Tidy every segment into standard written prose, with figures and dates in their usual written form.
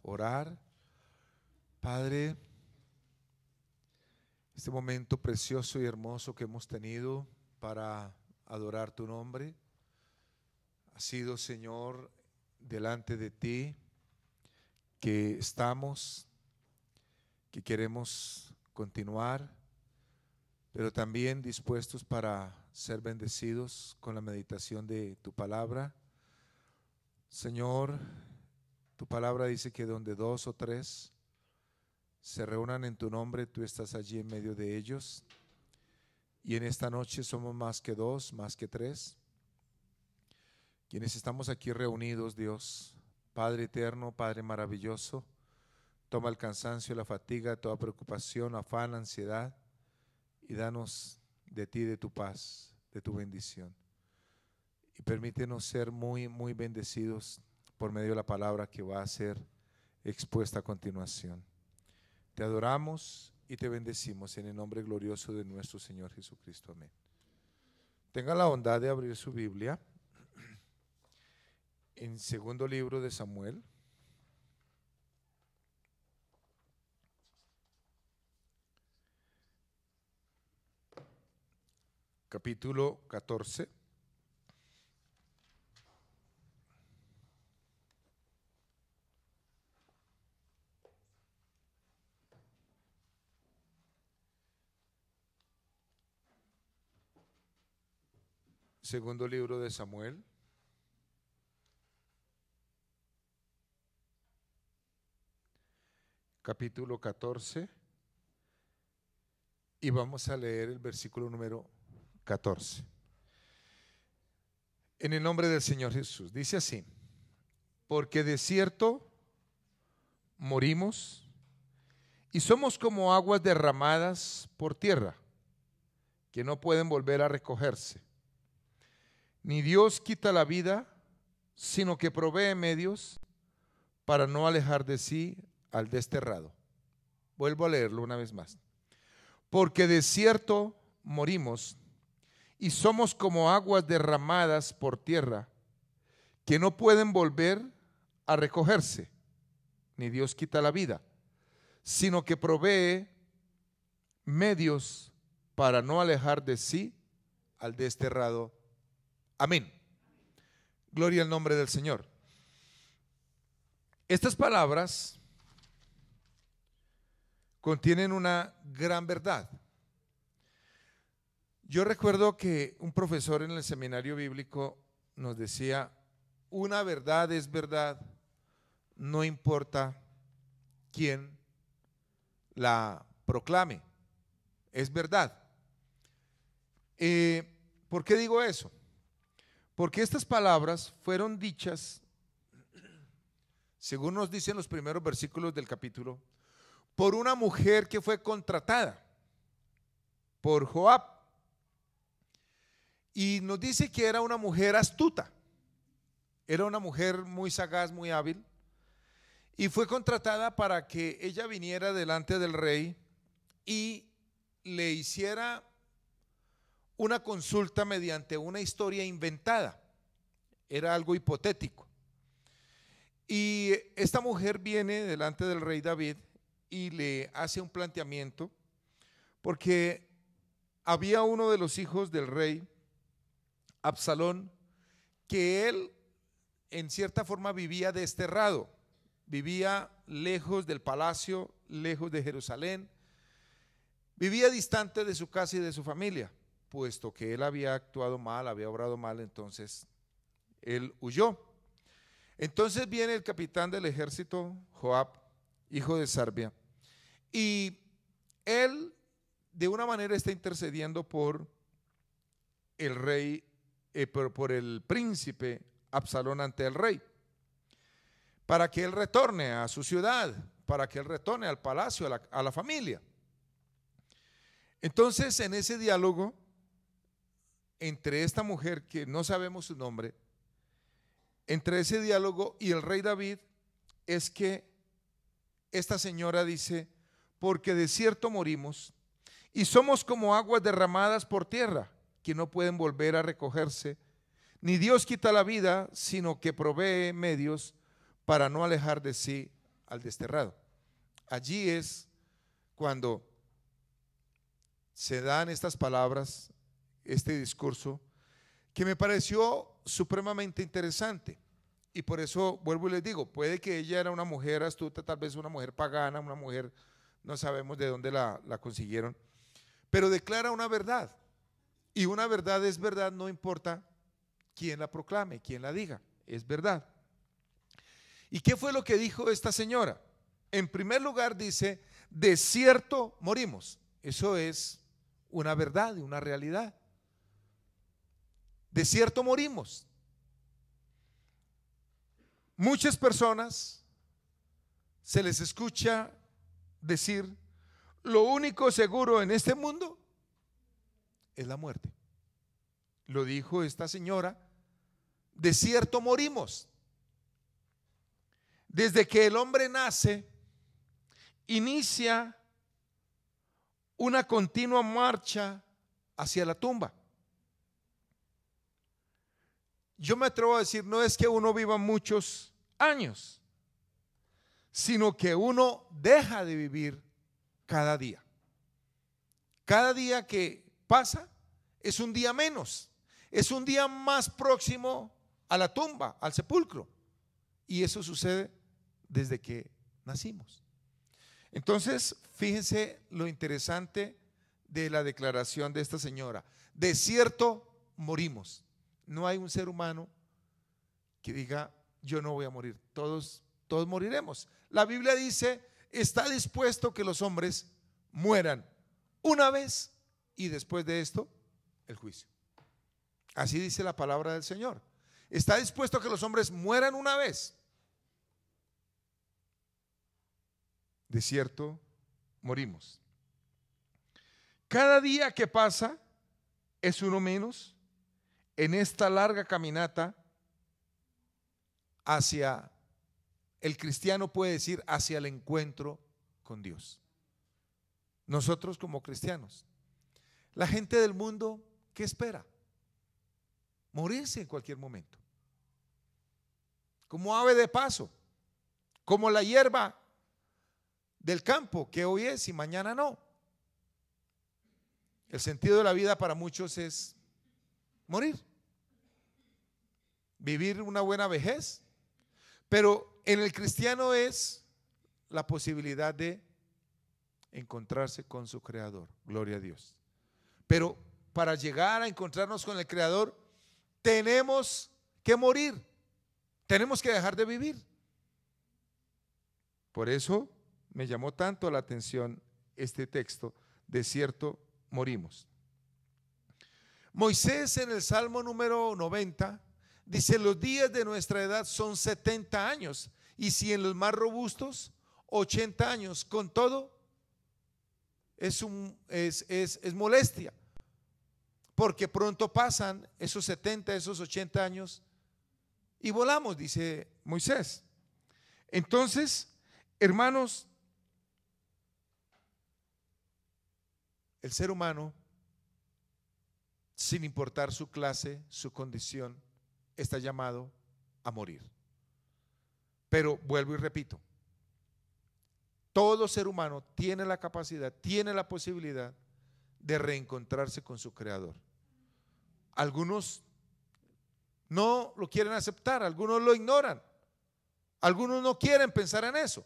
orar. Padre, este momento precioso y hermoso que hemos tenido para adorar tu nombre ha sido, Señor, delante de ti que estamos, que queremos continuar, pero también dispuestos para ser bendecidos con la meditación de tu palabra. Señor, tu palabra dice que donde dos o tres se reúnan en tu nombre, tú estás allí en medio de ellos. Y en esta noche somos más que dos, más que tres, quienes estamos aquí reunidos, Dios, Padre eterno, Padre maravilloso. Toma el cansancio, la fatiga, toda preocupación, afán, ansiedad, y danos de ti, de tu paz, de tu bendición. Y permítenos ser muy, muy bendecidos por medio de la palabra que va a ser expuesta a continuación. Te adoramos y te bendecimos en el nombre glorioso de nuestro Señor Jesucristo. Amén. Tenga la bondad de abrir su Biblia en segundo libro de Samuel. Capítulo 14. Segundo libro de Samuel. Capítulo 14. Y vamos a leer el versículo número 14. En el nombre del Señor Jesús. Dice así: porque de cierto morimos y somos como aguas derramadas por tierra, que no pueden volver a recogerse. Ni Dios quita la vida, sino que provee medios para no alejar de sí al desterrado. Vuelvo a leerlo una vez más. Porque de cierto morimos y somos como aguas derramadas por tierra, que no pueden volver a recogerse. Ni Dios quita la vida, sino que provee medios para no alejar de sí al desterrado. Amén. Gloria al nombre del Señor. Estas palabras contienen una gran verdad. Yo recuerdo que un profesor en el seminario bíblico nos decía: una verdad es verdad, no importa quién la proclame, es verdad. ¿Por qué digo eso? Porque estas palabras fueron dichas, según nos dicen los primeros versículos del capítulo, por una mujer que fue contratada por Joab. Y nos dice que era una mujer astuta, era una mujer muy sagaz, muy hábil, y fue contratada para que ella viniera delante del rey y le hiciera una consulta mediante una historia inventada. Era algo hipotético. Y esta mujer viene delante del rey David y le hace un planteamiento, porque había uno de los hijos del rey, Absalón, que él en cierta forma vivía desterrado, vivía lejos del palacio, lejos de Jerusalén, vivía distante de su casa y de su familia, puesto que él había actuado mal, había obrado mal. Entonces él huyó. Entonces viene el capitán del ejército, Joab, hijo de Sarbia, y él de una manera está intercediendo por el rey, por el príncipe Absalón ante el rey, para que él retorne a su ciudad, para que él retorne al palacio, a la familia. Entonces, en ese diálogo entre esta mujer, que no sabemos su nombre, entre ese diálogo y el rey David, es que esta señora dice: porque de cierto morimos y somos como aguas derramadas por tierra, que no pueden volver a recogerse. Ni Dios quita la vida, sino que provee medios para no alejar de sí al desterrado. Allí es cuando se dan estas palabras, este discurso, que me pareció supremamente interesante. Y por eso vuelvo y les digo, puede que ella era una mujer astuta, tal vez una mujer pagana, una mujer, no sabemos de dónde la consiguieron, pero declara una verdad. Y una verdad es verdad, no importa quién la proclame, quién la diga, es verdad. ¿Y qué fue lo que dijo esta señora? En primer lugar dice, de cierto morimos. Eso es una verdad y una realidad. De cierto morimos. Muchas personas se les escucha decir, lo único seguro en este mundo es la muerte. Lo dijo esta señora, de cierto morimos. Desde que el hombre nace, inicia una continua marcha hacia la tumba. Yo me atrevo a decir, no es que uno viva muchos años, sino que uno deja de vivir cada día. Cada día que pasa es un día menos, es un día más próximo a la tumba, al sepulcro. Y eso sucede desde que nacimos. Entonces, fíjense lo interesante de la declaración de esta señora. De cierto morimos. No hay un ser humano que diga, yo no voy a morir. Todos moriremos. La Biblia dice, está dispuesto que los hombres mueran una vez y después de esto, el juicio. Así dice la palabra del Señor. Está dispuesto que los hombres mueran una vez. De cierto, morimos. Cada día que pasa es uno menos en esta larga caminata hacia, el cristiano puede decir, hacia el encuentro con Dios. Nosotros como cristianos, la gente del mundo, ¿qué espera? Morirse en cualquier momento. Como ave de paso, como la hierba del campo, que hoy es y mañana no. El sentido de la vida para muchos es morir, vivir una buena vejez, pero en el cristiano es la posibilidad de encontrarse con su Creador, gloria a Dios. Pero para llegar a encontrarnos con el Creador tenemos que morir, tenemos que dejar de vivir. Por eso me llamó tanto la atención este texto, de cierto morimos. Moisés en el Salmo número 90 dice, los días de nuestra edad son 70 años y si en los más robustos 80 años, con todo es molestia, porque pronto pasan esos 70, esos 80 años y volamos, dice Moisés. Entonces, hermanos, el ser humano, sin importar su clase, su condición, está llamado a morir. Pero vuelvo y repito, todo ser humano tiene la capacidad, tiene la posibilidad de reencontrarse con su Creador. Algunos no lo quieren aceptar, algunos lo ignoran, algunos no quieren pensar en eso.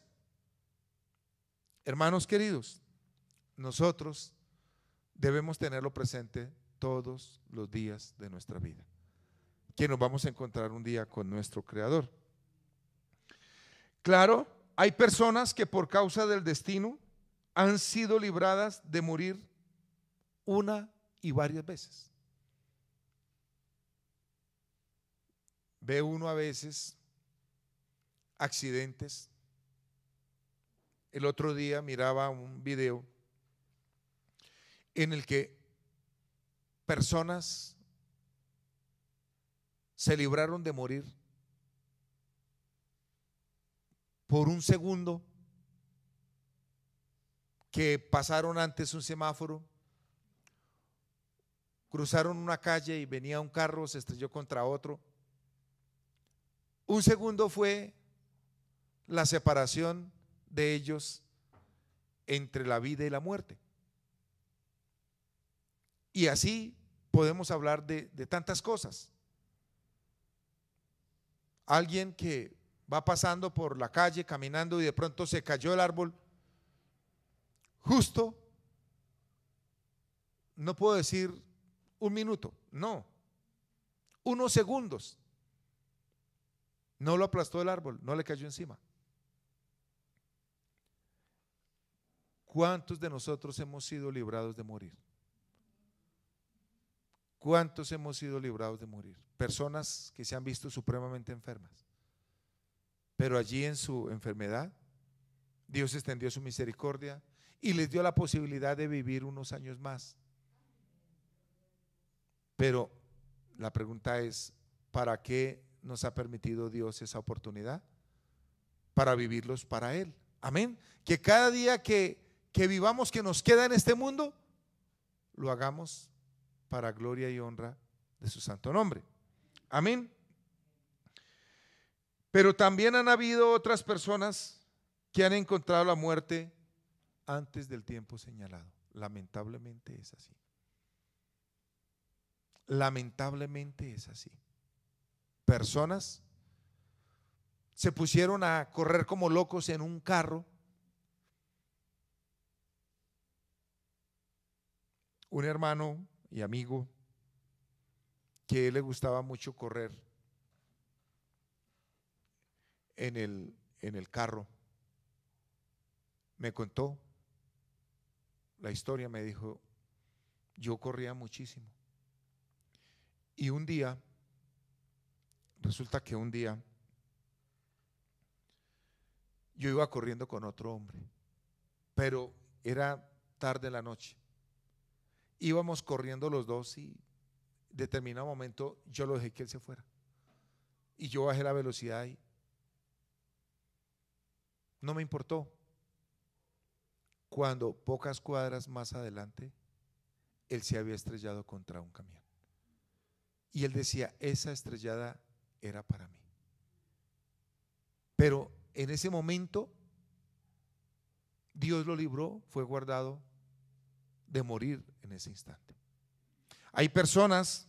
Hermanos queridos, nosotros debemos tenerlo presente todos los días de nuestra vida, que nos vamos a encontrar un día con nuestro Creador. Claro, hay personas que por causa del destino han sido libradas de morir una y varias veces. Ve uno a veces accidentes. El otro día miraba un video en el que personas se libraron de morir por un segundo que pasaron antes un semáforo, cruzaron una calle y venía un carro, se estrelló contra otro. Un segundo fue la separación de ellos entre la vida y la muerte. Y así podemos hablar de tantas cosas. Alguien que va pasando por la calle caminando y de pronto se cayó el árbol, justo, no puedo decir un minuto, no, unos segundos. No lo aplastó el árbol, no le cayó encima. ¿Cuántos de nosotros hemos sido librados de morir? ¿Cuántos hemos sido librados de morir? Personas que se han visto supremamente enfermas, pero allí en su enfermedad Dios extendió su misericordia y les dio la posibilidad de vivir unos años más. Pero la pregunta es, ¿para qué nos ha permitido Dios esa oportunidad? Para vivirlos para Él. Amén. Que cada día que vivamos, que nos queda en este mundo, lo hagamos para gloria y honra de su santo nombre. Amén. Pero también han habido otras personas que han encontrado la muerte antes del tiempo señalado. Lamentablemente es así. Lamentablemente es así. Personas se pusieron a correr como locos en un carro. Un hermano y amigo que le gustaba mucho correr en el carro, me contó la historia, me dijo, yo corría muchísimo. Y un día, resulta que un día yo iba corriendo con otro hombre, pero era tarde en la noche. Íbamos corriendo los dos y en determinado momento yo lo dejé que él se fuera. Y yo bajé la velocidad y no me importó. Cuando pocas cuadras más adelante, él se había estrellado contra un camión. Y él decía, esa estrellada era para mí. Pero en ese momento, Dios lo libró, fue guardado de morir en ese instante. Hay personas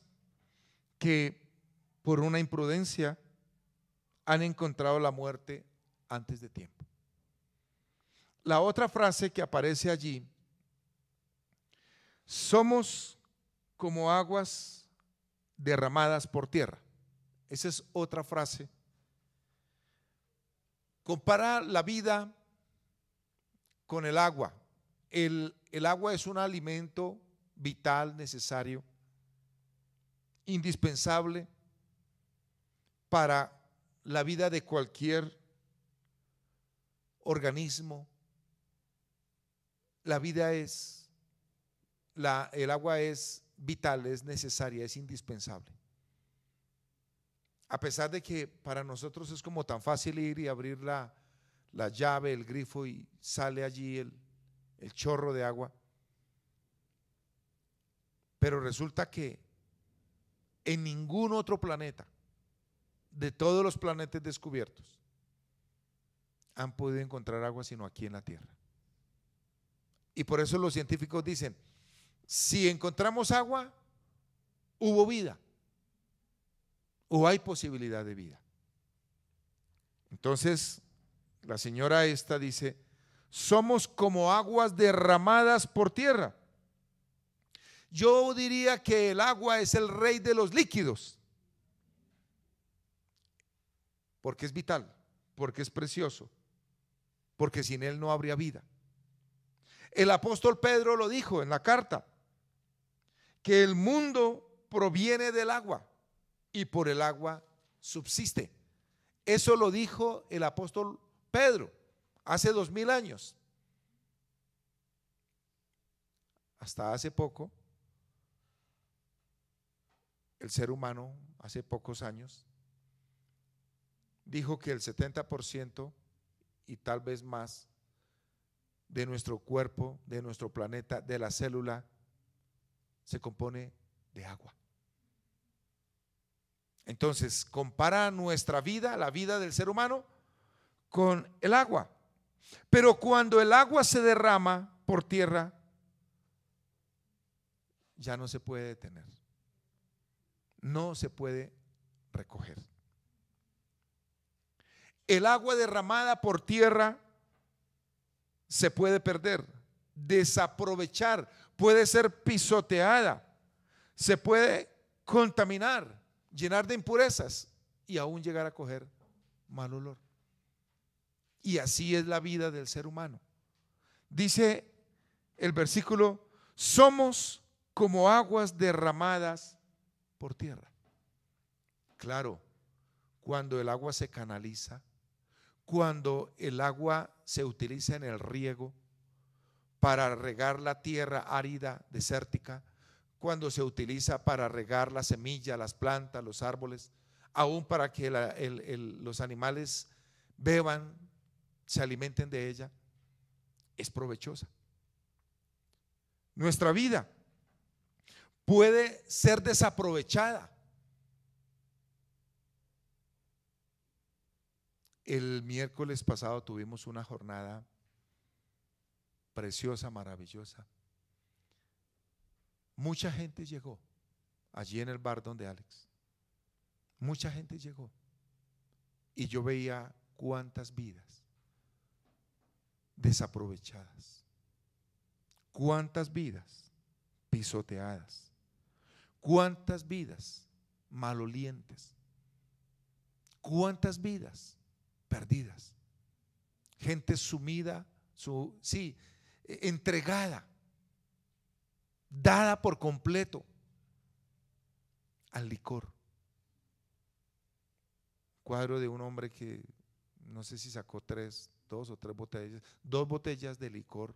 que por una imprudencia han encontrado la muerte antes de tiempo. La otra frase que aparece allí, somos como aguas derramadas por tierra. Esa es otra frase. Compara la vida con el agua. El agua es un alimento vital, necesario, indispensable para la vida de cualquier organismo. La vida es, el agua es vital, es necesaria, es indispensable. A pesar de que para nosotros es como tan fácil ir y abrir la llave, el grifo y sale allí el chorro de agua. Pero resulta que en ningún otro planeta, de todos los planetas descubiertos, han podido encontrar agua sino aquí en la Tierra. Y por eso los científicos dicen, si encontramos agua, hubo vida o hay posibilidad de vida. Entonces, la señora esta dice, somos como aguas derramadas por tierra. Yo diría que el agua es el rey de los líquidos, porque es vital, porque es precioso, porque sin él no habría vida. El apóstol Pedro lo dijo en la carta, que el mundo proviene del agua y por el agua subsiste. Eso lo dijo el apóstol Pedro hace 2000 años. Hasta hace poco, el ser humano, hace pocos años, dijo que el 70% y tal vez más de nuestro cuerpo, de nuestro planeta, de la célula, se compone de agua. Entonces, compara nuestra vida, la vida del ser humano, con el agua. Pero cuando el agua se derrama por tierra, ya no se puede detener. No se puede recoger. El agua derramada por tierra se puede perder, desaprovechar, puede ser pisoteada, se puede contaminar, llenar de impurezas y aún llegar a coger mal olor. Y así es la vida del ser humano. Dice el versículo: somos como aguas derramadas por tierra. Claro, cuando el agua se canaliza, cuando el agua se utiliza en el riego para regar la tierra árida, desértica, cuando se utiliza para regar la semilla, las plantas, los árboles, aún para que los animales beban, se alimenten de ella, es provechosa. Nuestra vida puede ser desaprovechada. El miércoles pasado tuvimos una jornada preciosa, maravillosa. Mucha gente llegó allí en el bar donde Alex. Mucha gente llegó. Y yo veía cuántas vidas desaprovechadas, cuántas vidas pisoteadas, cuántas vidas malolientes, cuántas vidas perdidas, gente sumida, entregada, dada por completo al licor. Cuadro de un hombre que no sé si sacó dos o tres botellas, 2 botellas de licor,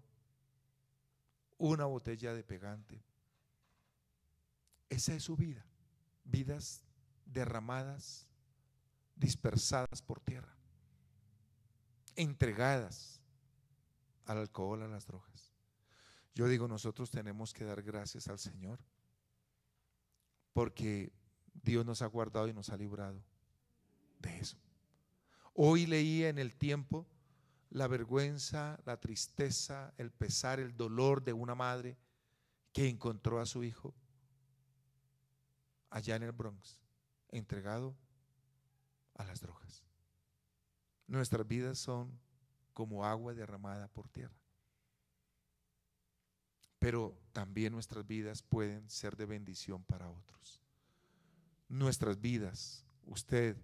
1 botella de pegante. Esa es su vida, vidas derramadas, dispersadas por tierra, entregadas al alcohol, a las drogas. Yo digo, nosotros tenemos que dar gracias al Señor porque Dios nos ha guardado y nos ha librado de eso. Hoy leí en El Tiempo la vergüenza, la tristeza, el pesar, el dolor de una madre que encontró a su hijo allá en el Bronx, entregado a las drogas. Nuestras vidas son como agua derramada por tierra, pero también nuestras vidas pueden ser de bendición para otros. Nuestras vidas, usted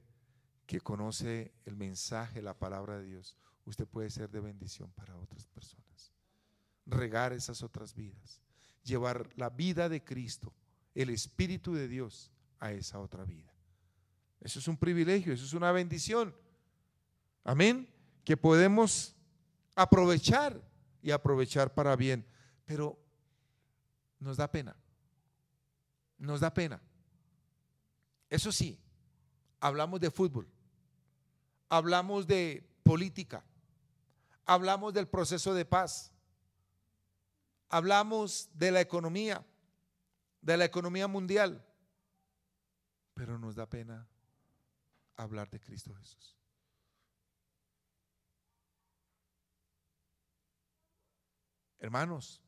que conoce el mensaje, la palabra de Dios, usted puede ser de bendición para otras personas. Regar esas otras vidas, llevar la vida de Cristo, el Espíritu de Dios a esa otra vida. Eso es un privilegio, eso es una bendición. Amén. Que podemos aprovechar y aprovechar para bien. Pero nos da pena. Nos da pena. Eso sí, hablamos de fútbol, hablamos de política, hablamos del proceso de paz, hablamos de la economía mundial, pero nos da pena hablar de Cristo Jesús. Hermanos,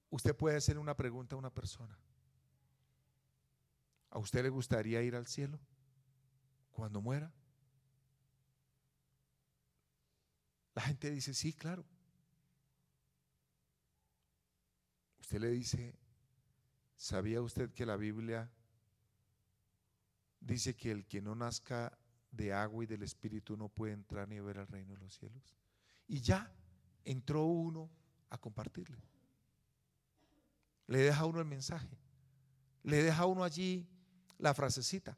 usted puede hacer una pregunta a una persona. ¿A usted le gustaría ir al cielo cuando muera? La gente dice, sí, claro. Usted le dice, ¿sabía usted que la Biblia dice que el que no nazca de agua y del Espíritu no puede entrar ni ver al reino de los cielos? Y ya entró uno a compartirle. Le deja uno el mensaje, le deja uno allí la frasecita.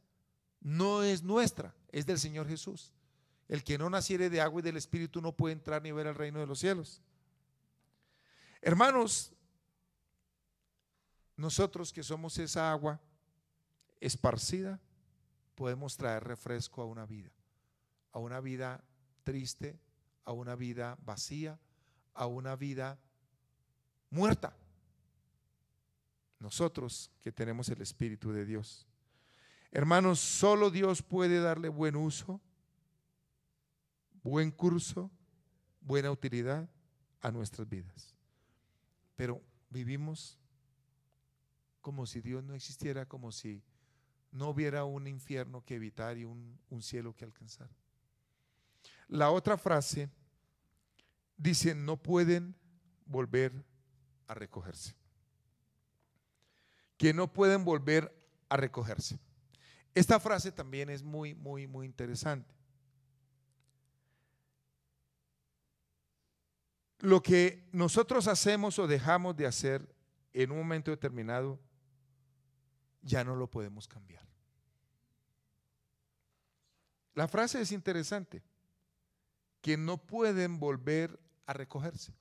No es nuestra, es del Señor Jesús. El que no naciere de agua y del Espíritu no puede entrar ni ver al reino de los cielos. Hermanos, nosotros que somos esa agua esparcida, podemos traer refresco a una vida triste, a una vida vacía, a una vida muerta. Nosotros que tenemos el Espíritu de Dios. Hermanos, solo Dios puede darle buen uso buen curso, buena utilidad a nuestras vidas. Pero vivimos como si Dios no existiera, como si no hubiera un infierno que evitar y un cielo que alcanzar. La otra frase dice: no pueden volver a recogerse. Que no pueden volver a recogerse. Esta frase también es muy interesante. Lo que nosotros hacemos o dejamos de hacer en un momento determinado, ya no lo podemos cambiar. La frase es interesante, que no pueden volver a recogerse.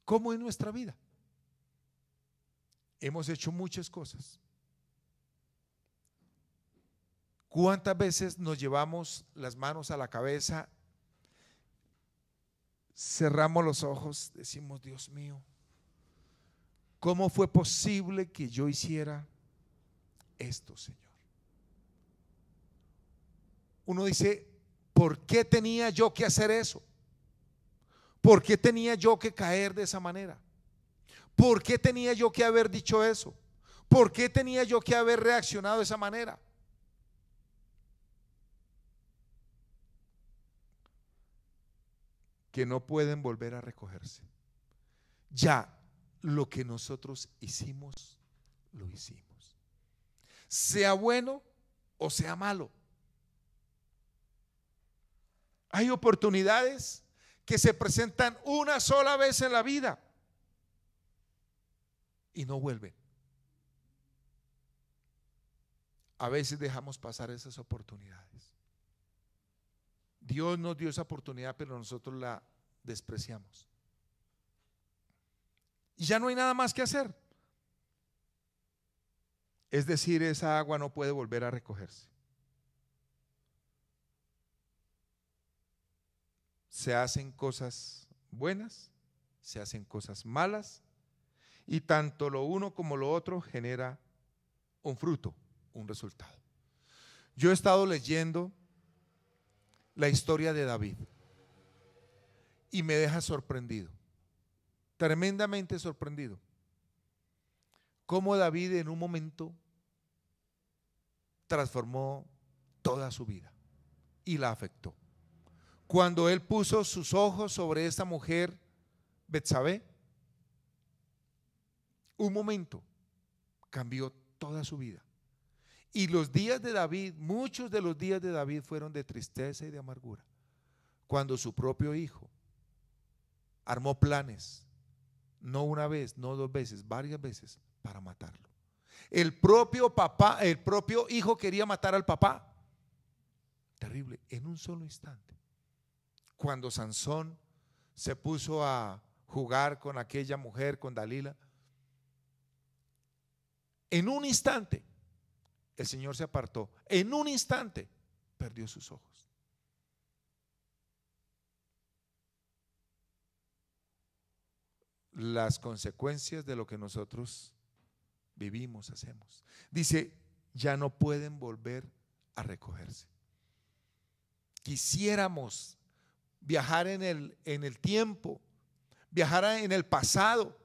¿Cómo en nuestra vida? Hemos hecho muchas cosas. ¿Cuántas veces nos llevamos las manos a la cabeza, cerramos los ojos, decimos: Dios mío, ¿cómo fue posible que yo hiciera esto, Señor? Uno dice: ¿por qué tenía yo que hacer eso? ¿Por qué tenía yo que caer de esa manera? ¿Por qué tenía yo que haber dicho eso? ¿Por qué tenía yo que haber reaccionado de esa manera? Que no pueden volver a recogerse. Ya lo que nosotros hicimos, lo hicimos. Sea bueno o sea malo. Hay oportunidades que se presentan una sola vez en la vida y no vuelven. A veces dejamos pasar esas oportunidades. Dios nos dio esa oportunidad, pero nosotros la despreciamos. Y ya no hay nada más que hacer. Es decir, esa agua no puede volver a recogerse. Se hacen cosas buenas, se hacen cosas malas, y tanto lo uno como lo otro genera un fruto, un resultado. Yo he estado leyendo la historia de David y me deja sorprendido, tremendamente sorprendido, cómo David en un momento transformó toda su vida y la afectó. Cuando él puso sus ojos sobre esta mujer Betsabé, un momento cambió toda su vida. Y los días de David, muchos de los días de David fueron de tristeza y de amargura, cuando su propio hijo armó planes, no una vez, no dos veces, varias veces, para matarlo. El propio papá, el propio hijo quería matar al papá. Terrible, en un solo instante. Cuando Sansón se puso a jugar con aquella mujer, con Dalila, en un instante el Señor se apartó, en un instante perdió sus ojos. Las consecuencias de lo que nosotros vivimos, hacemos. Dice: ya no pueden volver a recogerse. Quisiéramos viajar en el tiempo, viajar en el pasado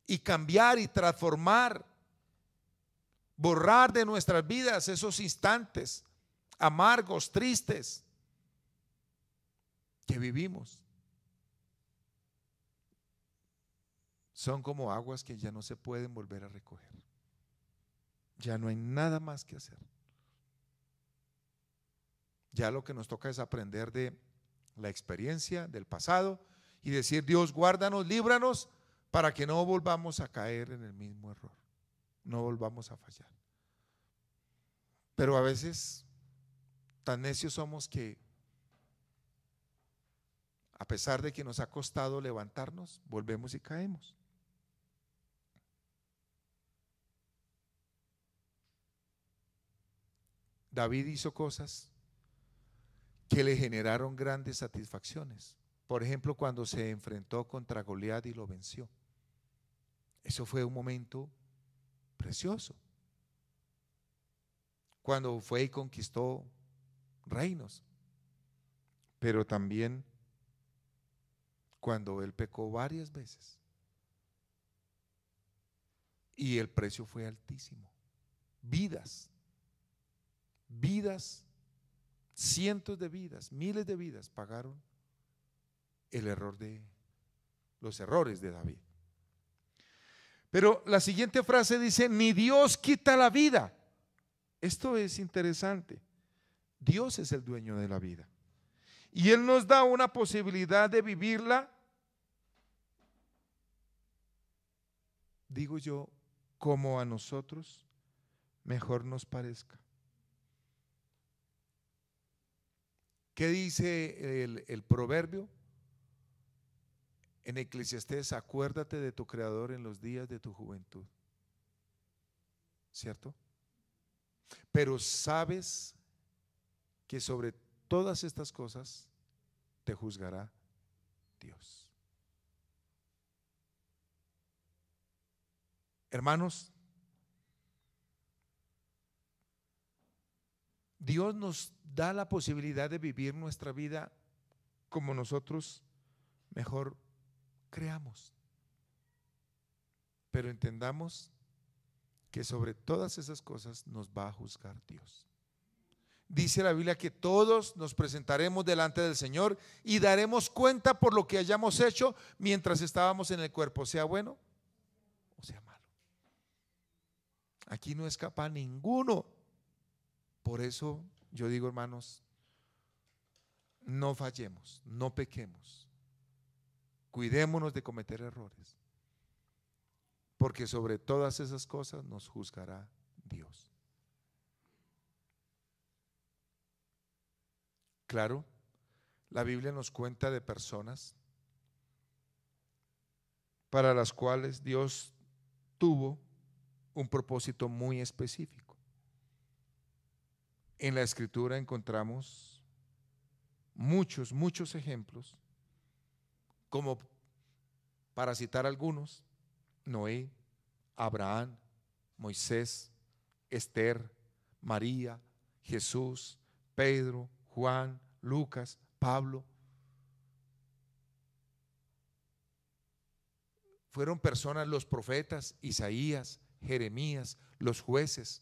y cambiar y transformar, borrar de nuestras vidas esos instantes amargos, tristes que vivimos. Son como aguas que ya no se pueden volver a recoger. Ya no hay nada más que hacer. Ya lo que nos toca es aprender de la experiencia del pasado y decir: Dios, guárdanos, líbranos, para que no volvamos a caer en el mismo error, no volvamos a fallar. Pero a veces tan necios somos que, a pesar de que nos ha costado levantarnos, volvemos y caemos. David hizo cosas que le generaron grandes satisfacciones. Por ejemplo, cuando se enfrentó contra Goliat y lo venció. Eso fue un momento precioso. Cuando fue y conquistó reinos. Pero también cuando él pecó varias veces y el precio fue altísimo. Vidas, cientos de vidas, miles de vidas pagaron los errores de David. Pero la siguiente frase dice: ni Dios quita la vida. Esto es interesante. Dios es el dueño de la vida y Él nos da una posibilidad de vivirla, digo yo, como a nosotros mejor nos parezca. ¿Qué dice el proverbio? En Eclesiastés: acuérdate de tu Creador en los días de tu juventud. ¿Cierto? Pero sabes que sobre todas estas cosas te juzgará Dios. Hermanos, Dios nos da la posibilidad de vivir nuestra vida como nosotros mejor creamos. Pero entendamos que sobre todas esas cosas nos va a juzgar Dios. Dice la Biblia que todos nos presentaremos delante del Señor y daremos cuenta por lo que hayamos hecho mientras estábamos en el cuerpo, sea bueno o sea malo. Aquí no escapa ninguno. Por eso yo digo, hermanos, no fallemos, no pequemos, cuidémonos de cometer errores, porque sobre todas esas cosas nos juzgará Dios. Claro, la Biblia nos cuenta de personas para las cuales Dios tuvo un propósito muy específico. En la Escritura encontramos muchos ejemplos, como para citar algunos: Noé, Abraham, Moisés, Esther, María, Jesús, Pedro, Juan, Lucas, Pablo. Fueron personas, los profetas, Isaías, Jeremías, los jueces.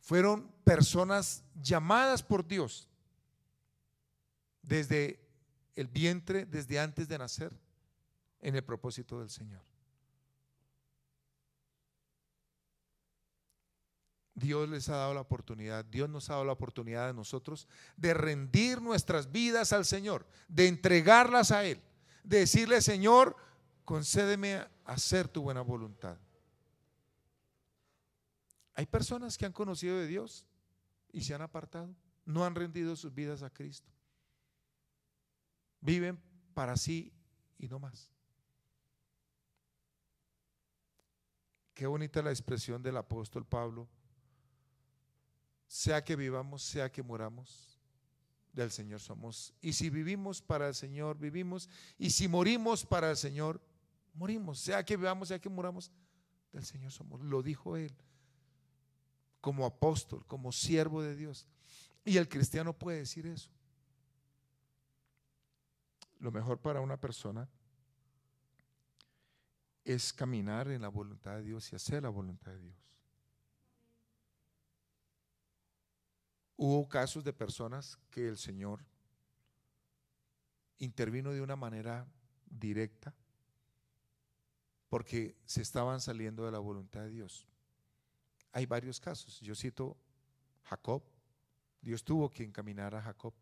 Fueron personas llamadas por Dios desde el vientre, desde antes de nacer, en el propósito del Señor. Dios les ha dado la oportunidad, Dios nos ha dado la oportunidad a nosotros de rendir nuestras vidas al Señor, de entregarlas a Él, de decirle: Señor, concédeme hacer tu buena voluntad. Hay personas que han conocido de Dios y se han apartado, no han rendido sus vidas a Cristo. Viven para sí y no más. Qué bonita la expresión del apóstol Pablo: sea que vivamos, sea que muramos, del Señor somos. Y si vivimos, para el Señor vivimos, y si morimos, para el Señor morimos. Sea que vivamos, sea que muramos, del Señor somos. Lo dijo él como apóstol, como siervo de Dios. Y el cristiano puede decir eso. Lo mejor para una persona es caminar en la voluntad de Dios y hacer la voluntad de Dios. Hubo casos de personas que el Señor intervino de una manera directa porque se estaban saliendo de la voluntad de Dios. Hay varios casos. Yo cito Jacob. Dios tuvo que encaminar a Jacob.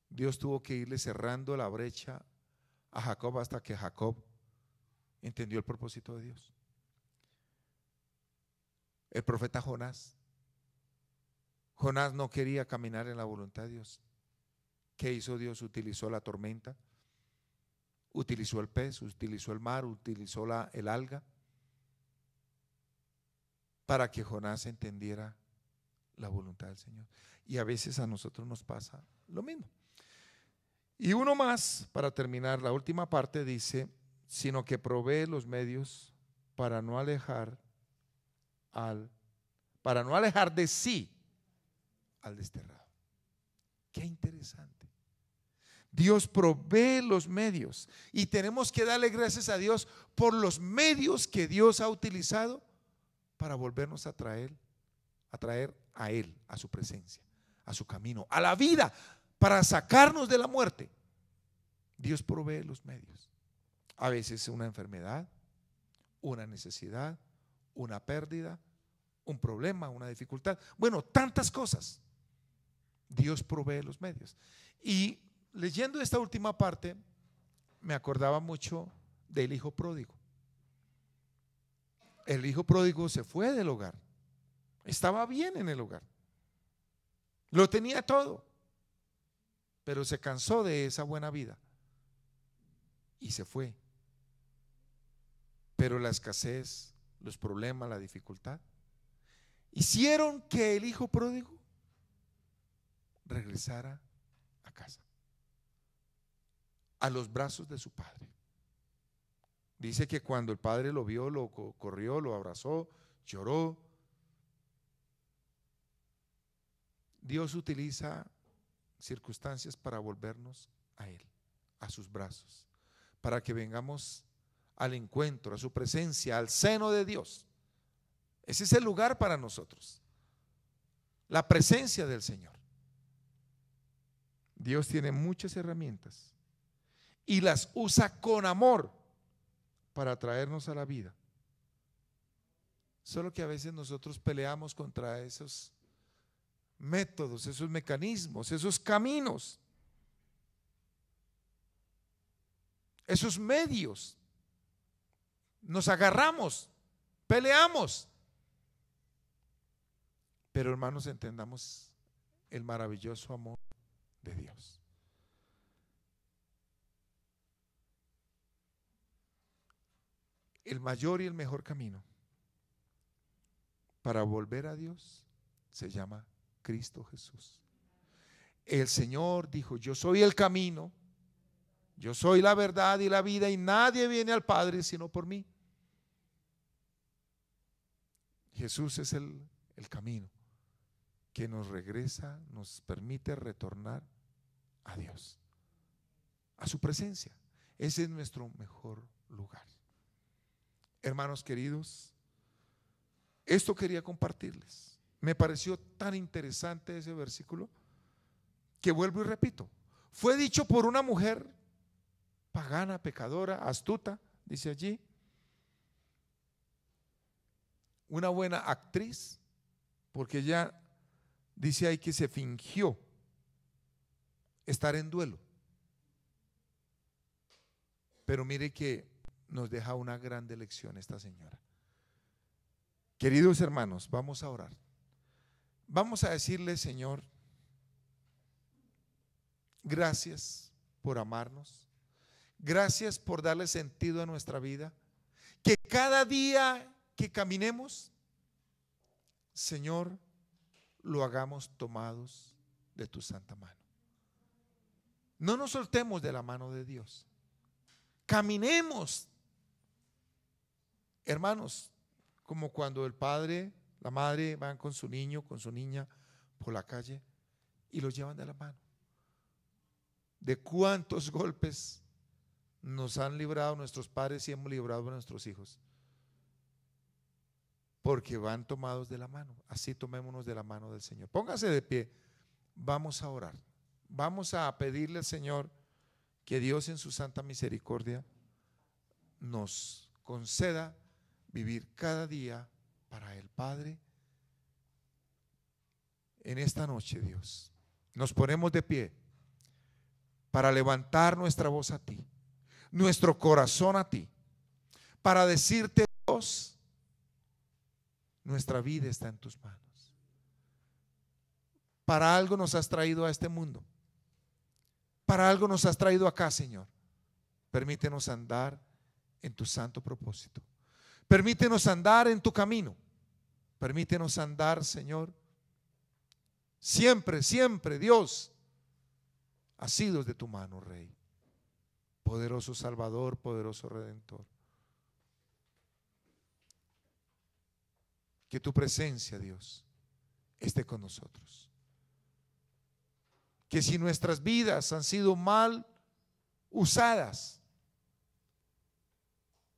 Dios tuvo que irle cerrando la brecha a Jacob hasta que Jacob entendió el propósito de Dios. El profeta Jonás. Jonás no quería caminar en la voluntad de Dios. ¿Qué hizo Dios? Utilizó la tormenta, utilizó el pez, utilizó el mar, utilizó el alga para que Jonás entendiera la voluntad del Señor. Y a veces a nosotros nos pasa lo mismo. Y uno más, para terminar, la última parte dice: sino que provee los medios para no alejar de sí al desterrado. interesante. Dios provee los medios y tenemos que darle gracias a Dios por los medios que Dios ha utilizado para volvernos a traer a Él, a su presencia, a su camino, a la vida, para sacarnos de la muerte. Dios provee los medios. A veces una enfermedad, una necesidad, una pérdida, un problema, una dificultad. Bueno, tantas cosas. Dios provee los medios. Y leyendo esta última parte, me acordaba mucho del hijo pródigo. El hijo pródigo se fue del hogar. Estaba bien en el hogar. Lo tenía todo. Pero se cansó de esa buena vida y se fue. Pero la escasez, los problemas, la dificultad hicieron que el hijo pródigo regresara a casa, a los brazos de su padre. Dice que cuando el padre lo vio, lo corrió, lo abrazó, lloró. Dios utiliza circunstancias para volvernos a Él, a sus brazos, para que vengamos al encuentro, a su presencia, al seno de Dios. Ese es el lugar para nosotros, la presencia del Señor. Dios tiene muchas herramientas y las usa con amor para traernos a la vida. Solo que a veces nosotros peleamos contra esos métodos, esos mecanismos, esos caminos, esos medios. Nos agarramos, peleamos. Pero hermanos, entendamos el maravilloso amor de Dios. El mayor y el mejor camino para volver a Dios se llama Cristo Jesús. El Señor dijo: yo soy el camino, yo soy la verdad y la vida, y nadie viene al Padre sino por mí. Jesús es el camino que nos regresa, nos permite retornar a Dios, a su presencia. Ese es nuestro mejor lugar. Hermanos queridos, esto quería compartirles. Me pareció tan interesante ese versículo que vuelvo y repito. Fue dicho por una mujer pagana, pecadora, astuta, dice allí, una buena actriz, porque ella dice ahí que se fingió estar en duelo. Pero mire que nos deja una grande lección esta señora. Queridos hermanos, vamos a orar. Vamos a decirle: Señor, gracias por amarnos. Gracias por darle sentido a nuestra vida. Que cada día que caminemos, Señor, lo hagamos tomados de tu santa mano. No nos soltemos de la mano de Dios. Caminemos, hermanos, como cuando el padre, la madre van con su niño, con su niña por la calle y los llevan de la mano. De cuántos golpes nos han librado nuestros padres y hemos librado a nuestros hijos, porque van tomados de la mano. Así tomémonos de la mano del Señor. Póngase de pie, vamos a orar. Vamos a pedirle al Señor que Dios en su santa misericordia nos conceda vivir cada día para el Padre. En esta noche, Dios, nos ponemos de pie para levantar nuestra voz a ti, nuestro corazón a ti, para decirte: Dios, nuestra vida está en tus manos. Para algo nos has traído a este mundo. Para algo nos has traído acá, Señor. Permítenos andar en tu santo propósito. Permítenos andar en tu camino. Permítenos andar, Señor, siempre, siempre, Dios, asidos de tu mano, Rey. Poderoso Salvador, poderoso Redentor. Que tu presencia, Dios, esté con nosotros. que si nuestras vidas han sido mal usadas,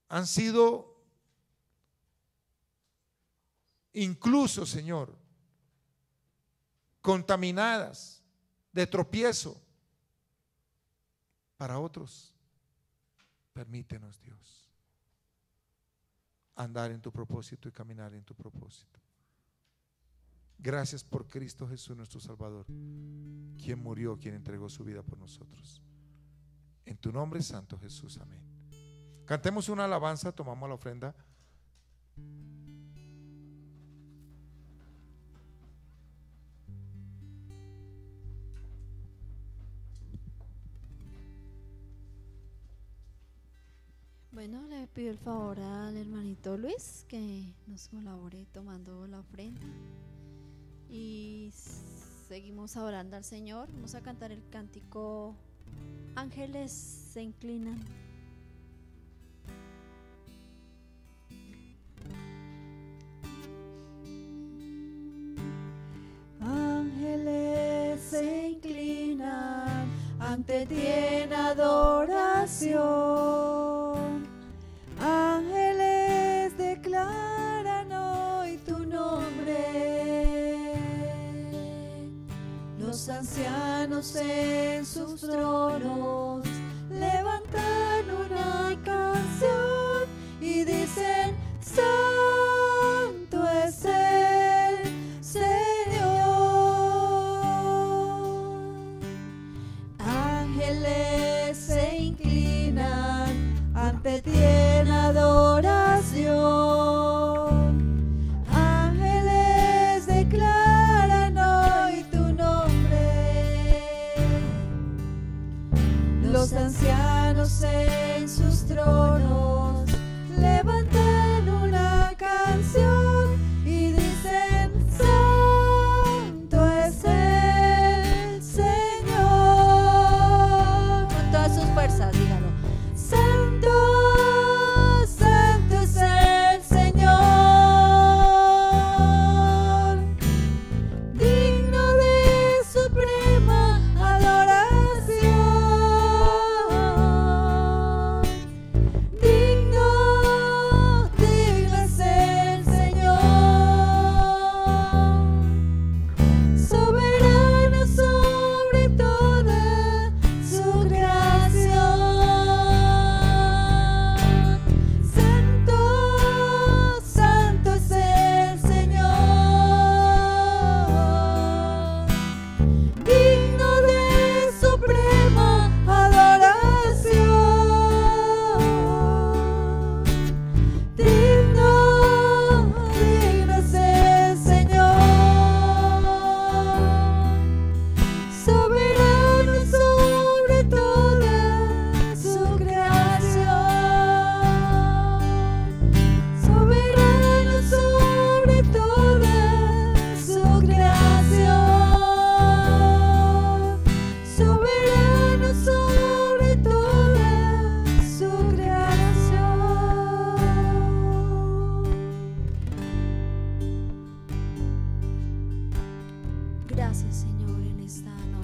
han sido incluso, Señor, contaminadas de tropiezo para otros, permítenos, Dios, andar en tu propósito y caminar en tu propósito. Gracias por Cristo Jesús nuestro Salvador, quien murió, quien entregó su vida por nosotros. En tu nombre santo, Jesús, amén. Cantemos una alabanza, tomamos la ofrenda. Bueno, le pido el favor al hermanito Luis que nos colabore tomando la ofrenda. Y seguimos orando al Señor. Vamos a cantar el cántico Ángeles se inclinan. Ángeles se inclinan ante ti en adoración. Ángeles declaran hoy tu nombre. Los ancianos en sus tronos levantan una canción y dicen: Santo es el Señor. Ángeles se inclinan ante ti en adoración. Ángeles declaran hoy tu nombre. Los ancianos en sus tronos